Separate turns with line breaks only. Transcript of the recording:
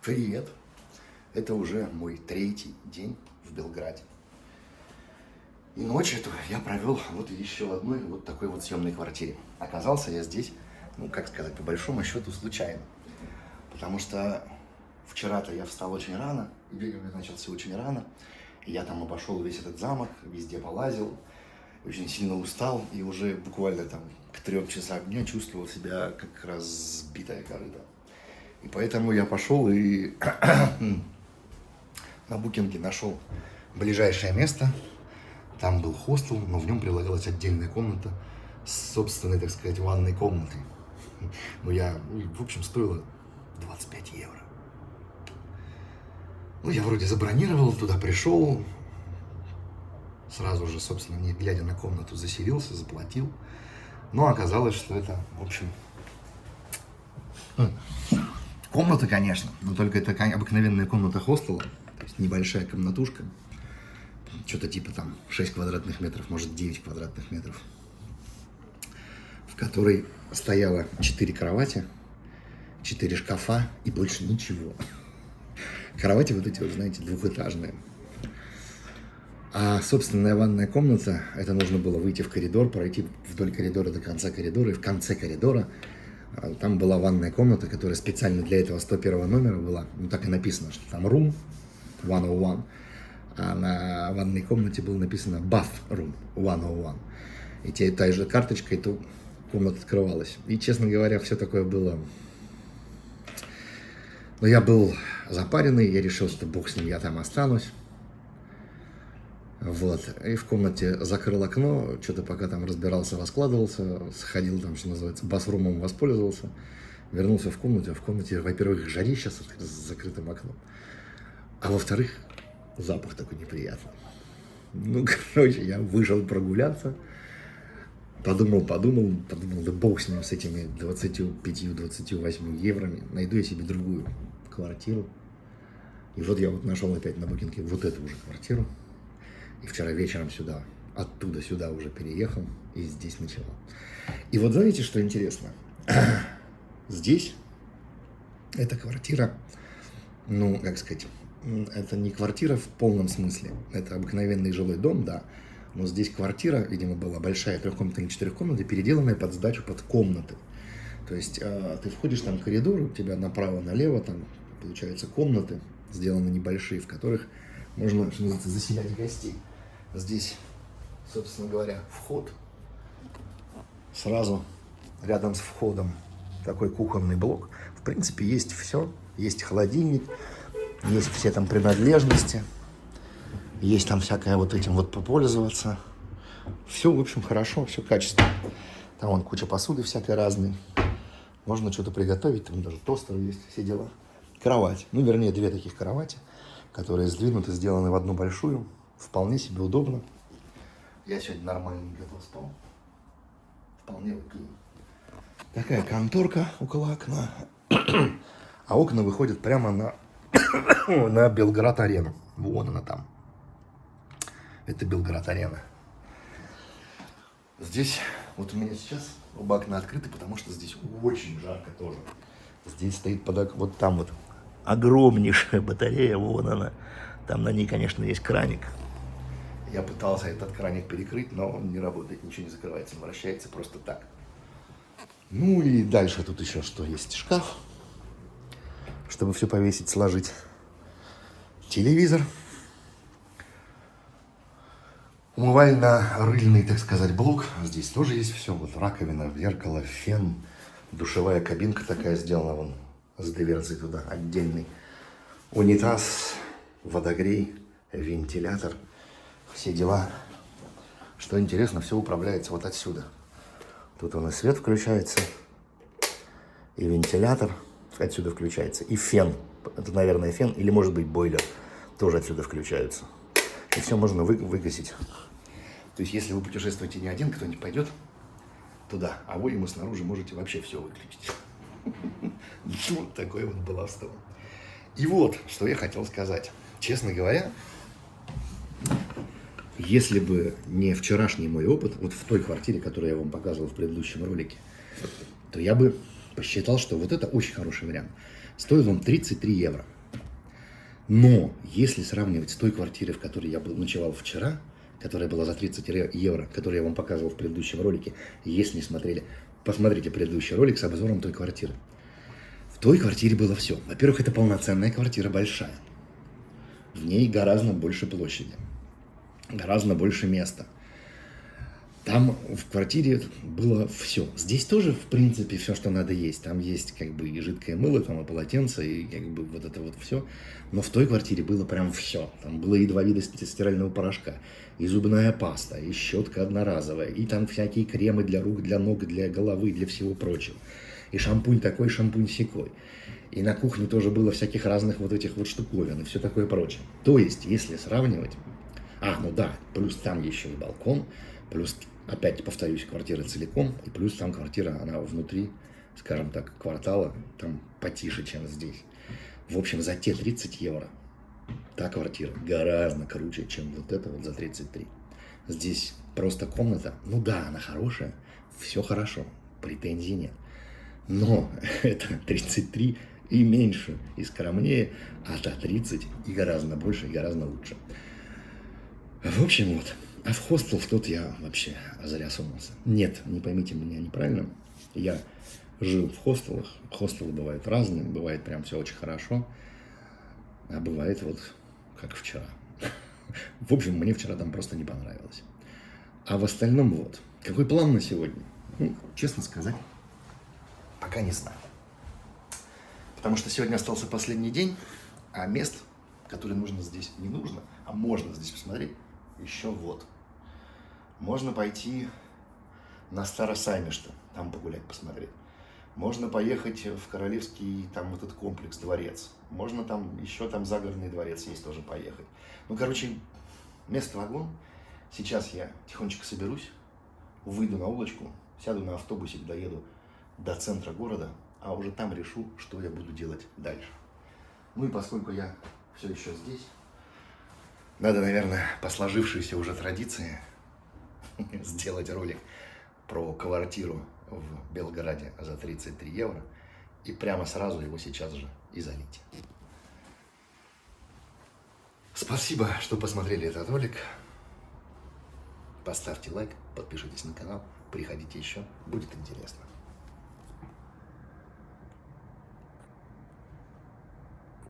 Привет! Это уже мой третий день в Белграде. И ночь эту я провел вот еще в одной вот такой вот съемной квартире. Оказался я здесь, ну, как сказать, по большому счету случайно. Потому что вчера-то я встал очень рано, и бег у меня начался очень рано. И я там обошел весь этот замок, везде полазил, очень сильно устал. И уже буквально там к 3 часам дня чувствовал себя как разбитая корыта. И поэтому я пошел и на букинге нашел ближайшее место. Там был хостел, но в нем прилагалась отдельная комната с собственной, так сказать, ванной комнатой. Ну, в общем, стоило 25 евро. Ну, я вроде забронировал, туда пришел. Сразу же, собственно, не глядя на комнату, заселился, заплатил. Но оказалось, что это, в общем, комната, конечно, но только это обыкновенная комната хостела. То есть небольшая комнатушка. Что-то типа там 6 квадратных метров, может 9 квадратных метров. В которой стояло 4 кровати, 4 шкафа и больше ничего. Кровати вот эти, вот, знаете, двухэтажные. А собственная ванная комната, это нужно было выйти в коридор, пройти вдоль коридора до конца коридора, и в конце коридора там была ванная комната, которая специально для этого 101 номера была. Ну, так и написано, что там room 101, а на ванной комнате было написано bathroom 101. И та же карточкой эту комната открывалась. И, честно говоря, все такое было... Но я был запаренный, я решил, что бог с ним, я там останусь. Вот, и в комнате закрыл окно, что-то пока там разбирался, раскладывался, сходил там, что называется, басрумом воспользовался, вернулся в комнату, а в комнате, во-первых, жарища с закрытым окном, а во-вторых, запах такой неприятный. Ну, короче, я вышел прогуляться, подумал, да бог с ним, с этими 25-28 евроми, найду я себе другую квартиру. И вот я вот нашел опять на букинге вот эту уже квартиру. И вчера вечером оттуда сюда уже переехал и здесь ночевал. И вот знаете, что интересно? Здесь эта квартира, ну, как сказать, это не квартира в полном смысле. Это обыкновенный жилой дом, да. Но здесь квартира, видимо, была большая, 3-комнатная или 4-комнатная, переделанная под сдачу под комнаты. То есть ты входишь там в коридор, у тебя направо-налево там, получается, комнаты, сделаны небольшие, в которых можно, что называется, заселять гостей. Здесь, собственно говоря, вход. Сразу рядом с входом такой кухонный блок. В принципе, есть все. Есть холодильник, есть все там принадлежности. Есть там всякое вот этим вот попользоваться. Все, в общем, хорошо, все качественно. Там вон куча посуды всякой разной. Можно что-то приготовить, там даже тостер есть, все дела. Кровать, ну, вернее, 2 таких кровати, которые сдвинуты, сделаны в одну большую. Вполне себе удобно. Я сегодня нормальненько поспал. Вполне окей. Такая конторка около окна. А окна выходят прямо на Белград-арену. Вон она там. Это Белград-арена. Здесь, вот у меня сейчас оба окна открыты, потому что здесь очень жарко тоже. Здесь стоит вот там вот огромнейшая батарея, вон она. Там на ней, конечно, есть краник. Я пытался этот краник перекрыть, но он не работает, ничего не закрывается, он вращается просто так. Ну и дальше тут еще что есть? Шкаф, чтобы все повесить, сложить. Телевизор. Умывально-рыльный, так сказать, блок. Здесь тоже есть все. Вот раковина, зеркало, фен, душевая кабинка такая сделана, вон, с дверцей туда отдельный. Унитаз, водогрей, вентилятор, все дела. Что интересно, все управляется вот отсюда. Тут у нас свет включается, и вентилятор отсюда включается, и фен. Это, наверное, фен, или, может быть, бойлер тоже отсюда включаются. И все можно выкосить. То есть, если вы путешествуете не один, кто-нибудь пойдет туда, а вы ему снаружи можете вообще все выключить. Вот такое вот баловство. И вот, что я хотел сказать. Честно говоря, если бы не вчерашний мой опыт, вот в той квартире, которую я вам показывал в предыдущем ролике, то я бы посчитал, что вот это очень хороший вариант. Стоит он 33 евро. Но если сравнивать с той квартирой, в которой я ночевал вчера, которая была за 30 евро, которую я вам показывал в предыдущем ролике, если не смотрели, посмотрите предыдущий ролик с обзором той квартиры. В той квартире было все. Во-первых, это полноценная квартира, большая. В ней гораздо больше площади, гораздо больше места. Там в квартире было все. Здесь тоже, в принципе, все, что надо есть. Там есть как бы и жидкое мыло, там и полотенце, и как бы вот это вот все. Но в той квартире было прям все. Там было и 2 вида стирального порошка, и зубная паста, и щетка одноразовая, и там всякие кремы для рук, для ног, для головы, для всего прочего. И шампунь такой, шампунь сякой. И на кухне тоже было всяких разных вот этих вот штуковин и все такое прочее. То есть, если сравнивать... ну да, плюс там еще и балкон, плюс, опять повторюсь, квартира целиком, и плюс там квартира, она внутри, скажем так, квартала, там потише, чем здесь. В общем, за те 30 евро та квартира гораздо круче, чем вот эта вот за 33. Здесь просто комната, ну да, она хорошая, все хорошо, претензий нет. Но это 33 и меньше, и скромнее, а та 30 и гораздо больше, и гораздо лучше. В общем, вот. А в хостел в тот я вообще зря сунулся. Нет, не поймите меня неправильно. Я жил в хостелах. Хостелы бывают разные, бывает прям все очень хорошо. А бывает вот как вчера. В общем, мне вчера там просто не понравилось. А в остальном вот. Какой план на сегодня? Честно сказать, пока не знаю. Потому что сегодня остался последний день, а мест, которые нужно здесь, не нужно, а можно здесь посмотреть, еще вот. Можно пойти на Старосамишта, там погулять, посмотреть. Можно поехать в Королевский, там этот комплекс, дворец. Можно там, еще там загородный дворец есть, тоже поехать. Ну, короче, место вагон. Сейчас я тихонечко соберусь, выйду на улочку, сяду на автобусик, доеду до центра города, а уже там решу, что я буду делать дальше. Ну и поскольку я все еще здесь, надо, наверное, по сложившейся уже традиции сделать ролик про квартиру в Белграде за 33 евро и прямо сразу его сейчас же и залить. Спасибо, что посмотрели этот ролик. Поставьте лайк, подпишитесь на канал, приходите еще, будет интересно.